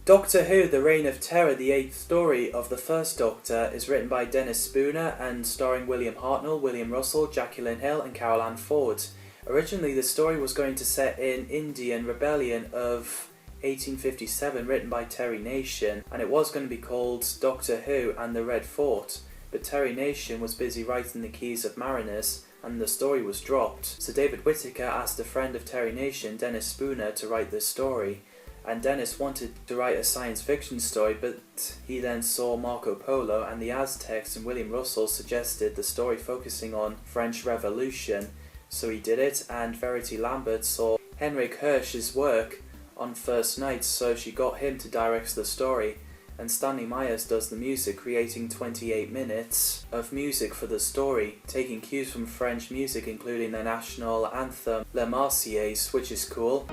Doctor Who, The Reign of Terror, the 8th story of the first Doctor, is written by Dennis Spooner and starring William Hartnell, William Russell, Jacqueline Hill and Carol Ann Ford. Originally the story was going to set in Indian Rebellion of 1857, written by Terry Nation, and it was going to be called Doctor Who and the Red Fort, but Terry Nation was busy writing the Keys of Marinus and the story was dropped. So David Whittaker asked a friend of Terry Nation, Dennis Spooner, to write this story. And Dennis wanted to write a science fiction story, but he then saw Marco Polo and the Aztecs, and William Russell suggested the story focusing on French Revolution. So he did it, and Verity Lambert saw Henrik Hirsch's work on First Night, so she got him to direct the story. And Stanley Myers does the music, creating 28 minutes of music for the story, taking cues from French music, including the national anthem La Marseillaise, which is cool.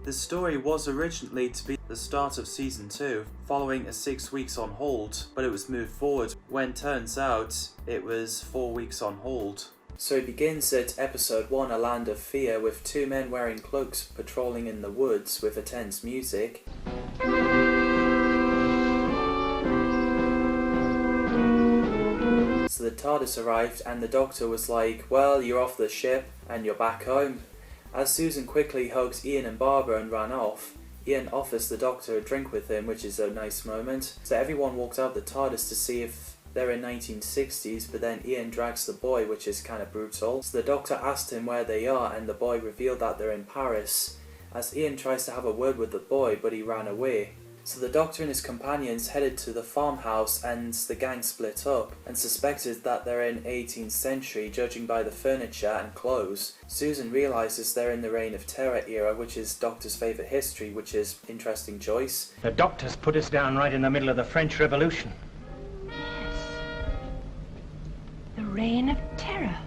The story was originally to be the start of season 2, following a 6 weeks on hold, but it was moved forward when turns out it was 4 weeks on hold. So it begins at episode 1, A Land of Fear, with two men wearing cloaks patrolling in the woods with intense music. So the TARDIS arrived and the Doctor was like, well, you're off the ship and you're back home. As Susan quickly hugs Ian and Barbara and ran off, Ian offers the Doctor a drink with him, which is a nice moment. So everyone walked out the TARDIS to see if they're in 1960s, but then Ian drags the boy, which is kind of brutal. So the Doctor asked him where they are, and the boy revealed that they're in Paris, as Ian tries to have a word with the boy, but he ran away. So the Doctor and his companions headed to the farmhouse, and the gang split up and suspected that they're in 18th century, judging by the furniture and clothes. Susan realises they're in the Reign of Terror era, which is Doctor's favourite history, which is interesting choice. The Doctor's put us down right in the middle of the French Revolution. Yes. The Reign of Terror.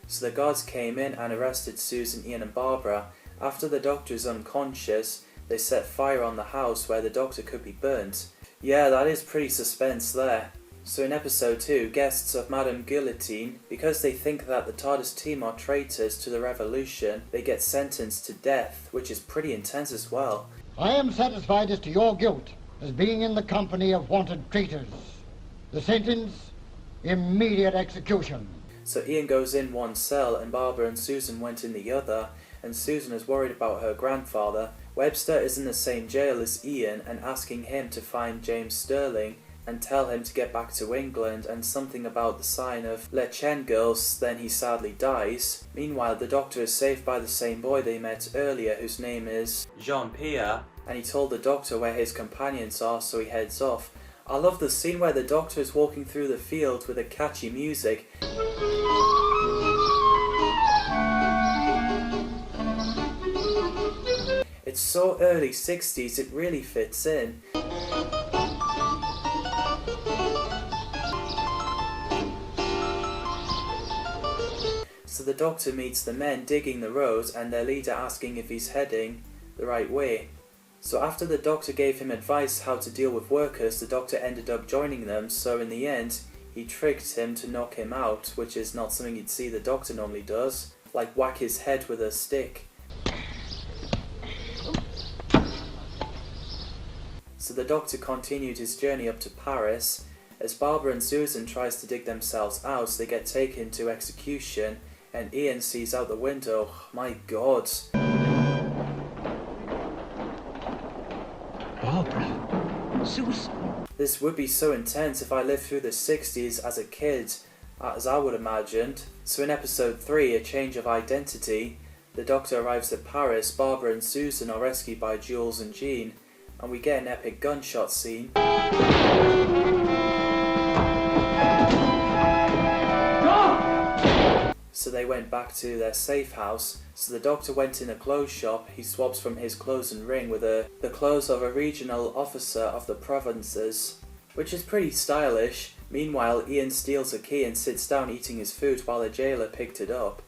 So the guards came in and arrested Susan, Ian and Barbara. After the Doctor is unconscious, they set fire on the house where the Doctor could be burnt. Yeah, that is pretty suspense there. So in episode 2, guests of Madame Guillotine, because they think that the TARDIS team are traitors to the revolution, they get sentenced to death, which is pretty intense as well. I am satisfied as to your guilt as being in the company of wanted traitors. The sentence, immediate execution. So Ian goes in one cell and Barbara and Susan went in the other, and Susan is worried about her grandfather. Webster is in the same jail as Ian and asking him to find James Sterling and tell him to get back to England, and something about the sign of Le Chen girls, then he sadly dies. Meanwhile, the Doctor is saved by the same boy they met earlier, whose name is Jean-Pierre, and he told the Doctor where his companions are, so he heads off. I love the scene where the Doctor is walking through the field with a catchy music. It's so early 60s, it really fits in. So the Doctor meets the men digging the road and their leader asking if he's heading the right way. So after the Doctor gave him advice how to deal with workers, the Doctor ended up joining them, so in the end he tricked him to knock him out, which is not something you'd see the Doctor normally does, like whack his head with a stick. So the Doctor continued his journey up to Paris. As Barbara and Susan tries to dig themselves out, they get taken to execution, and Ian sees out the window. My God. Barbara. Susan. This would be so intense if I lived through the 60s as a kid, as I would imagined. So in episode 3, A Change of Identity, the Doctor arrives at Paris, Barbara and Susan are rescued by Jules and Jean, and we get an epic gunshot scene. So they went back to their safe house. So the Doctor went in a clothes shop. He swaps from his clothes and ring with the clothes of a regional officer of the provinces, which is pretty stylish. Meanwhile, Ian steals a key and sits down eating his food while a jailer picked it up.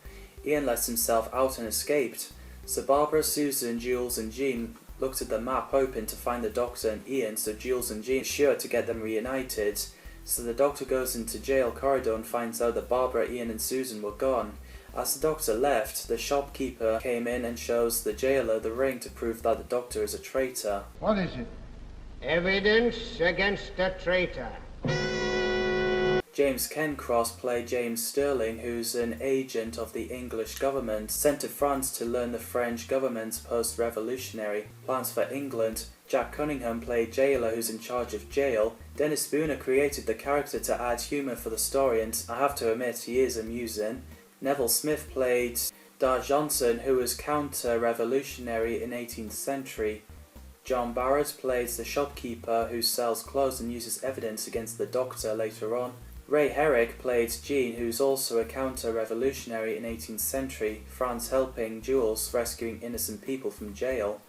Ian lets himself out and escaped. So Barbara, Susan, Jules and Jean looked at the map hoping to find the Doctor and Ian, so Jules and Jean are sure to get them reunited. So the Doctor goes into jail corridor and finds out that Barbara, Ian and Susan were gone. As the doctor left, the shopkeeper came in and shows the jailer the ring to prove that the doctor is a traitor. What is it? Evidence against a traitor. James Cairncross played James Sterling, who's an agent of the English government, sent to France to learn the French government's post-revolutionary plans for England. Jack Cunningham played Jailer, who's in charge of jail. Dennis Spooner created the character to add humour for the story, and I have to admit, he is amusing. Neville Smith played Dart Johnson, who was counter-revolutionary in 18th century. John Barrett plays the shopkeeper who sells clothes and uses evidence against the doctor later on. Ray Herrick played Jean, who's also a counter-revolutionary in 18th century France, helping Jules rescuing innocent people from jail.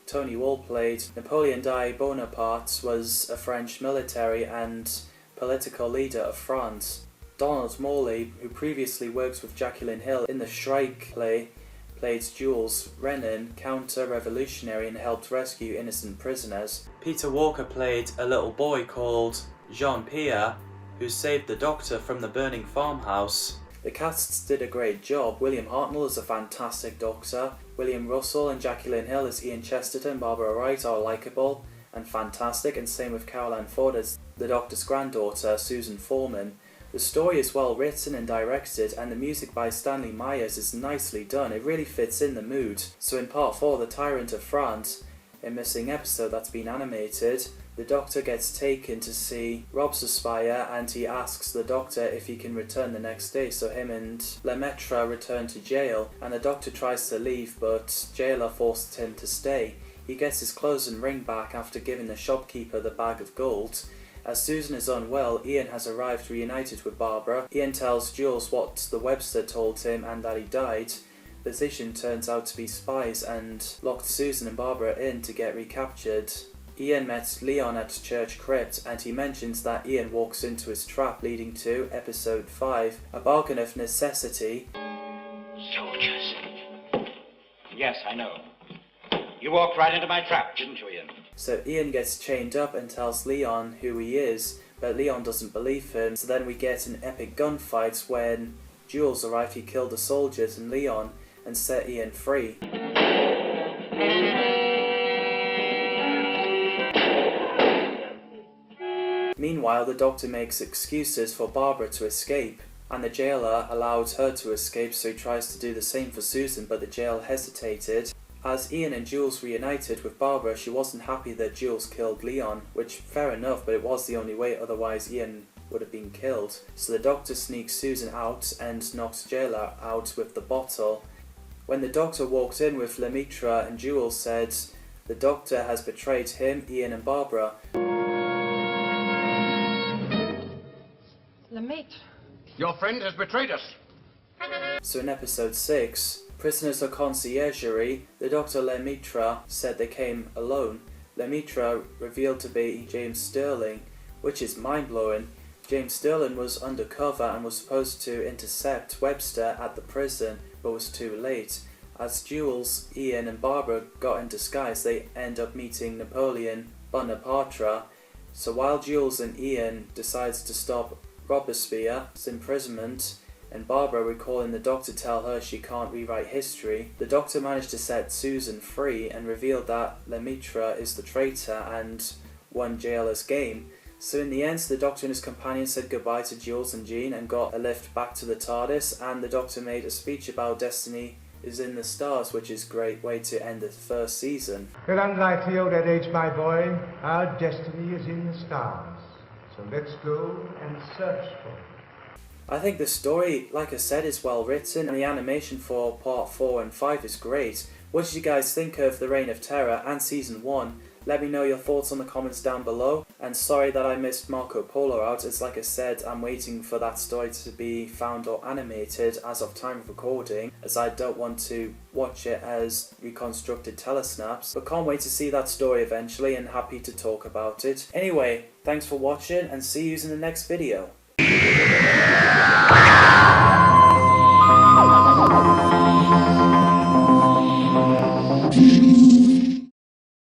Tony Wall played Napoleon Bonaparte, was a French military and political leader of France. Donald Morley, who previously worked with Jacqueline Hill in the Shrike play, played Jules Renan, counter-revolutionary and helped rescue innocent prisoners. Peter Walker played a little boy called Jean-Pierre, who saved the doctor from the burning farmhouse. The casts did a great job. William Hartnell is a fantastic doctor. William Russell and Jacqueline Hill as Ian Chesterton, Barbara Wright are likeable and fantastic, and same with Caroline Ford as the doctor's granddaughter, Susan Foreman. The story is well written and directed, and the music by Stanley Myers is nicely done. It really fits in the mood. So in part 4, The Tyrant of France, a missing episode that's been animated, the doctor gets taken to see Robespierre and he asks the doctor if he can return the next day, so him and Lemaitre return to jail, and the doctor tries to leave but jailer forces him to stay. He gets his clothes and ring back after giving the shopkeeper the bag of gold. As Susan is unwell, Ian has arrived reunited with Barbara. Ian tells Jules what the Webster told him and that he died. The physician turns out to be spies and locked Susan and Barbara in to get recaptured. Ian met Leon at Church Crypt, and he mentions that Ian walks into his trap, leading to episode 5, a bargain of necessity. Soldiers. Yes, I know. You walked right into my trap, didn't you, Ian? So Ian gets chained up and tells Leon who he is, but Leon doesn't believe him. So then we get an epic gunfight when Jules arrived. He killed the soldiers and Leon and set Ian free. Meanwhile, the doctor makes excuses for Barbara to escape, and the jailer allowed her to escape, so he tries to do the same for Susan, but the jail hesitated. As Ian and Jules reunited with Barbara, she wasn't happy that Jules killed Leon, which fair enough, but it was the only way, otherwise Ian would have been killed. So the doctor sneaks Susan out and knocks jailer out with the bottle. When the doctor walked in with Lemaitre and Jules said the doctor has betrayed him, Ian and Barbara. Lemaitre. Your friend has betrayed us. So in episode 6, Prisoners of Conciergerie, the Dr. Lemaitre said they came alone. Lemaitre revealed to be James Sterling, which is mind-blowing. James Sterling was undercover and was supposed to intercept Webster at the prison, but was too late. As Jules, Ian and Barbara got in disguise, they end up meeting Napoleon Bonaparte. So while Jules and Ian decides to stop Robespierre's imprisonment, and Barbara recalling the doctor tell her she can't rewrite history, the doctor managed to set Susan free and revealed that Lemaitre is the traitor and won jailer's game. So in the end, the doctor and his companion said goodbye to Jules and Jean and got a lift back to the TARDIS, and the doctor made a speech about destiny is in the stars, which is a great way to end the first season. Well, unlike the old adage, my boy, our destiny is in the stars. So let's go and search for it. I think the story, like I said, is well written, and the animation for part 4 and 5 is great. What did you guys think of The Reign of Terror and Season 1? Let me know your thoughts on the comments down below. And sorry that I missed Marco Polo out, as like I said, I'm waiting for that story to be found or animated as of time of recording, as I don't want to watch it as reconstructed telesnaps. But can't wait to see that story eventually, and happy to talk about it. Anyway, thanks for watching, and see you in the next video.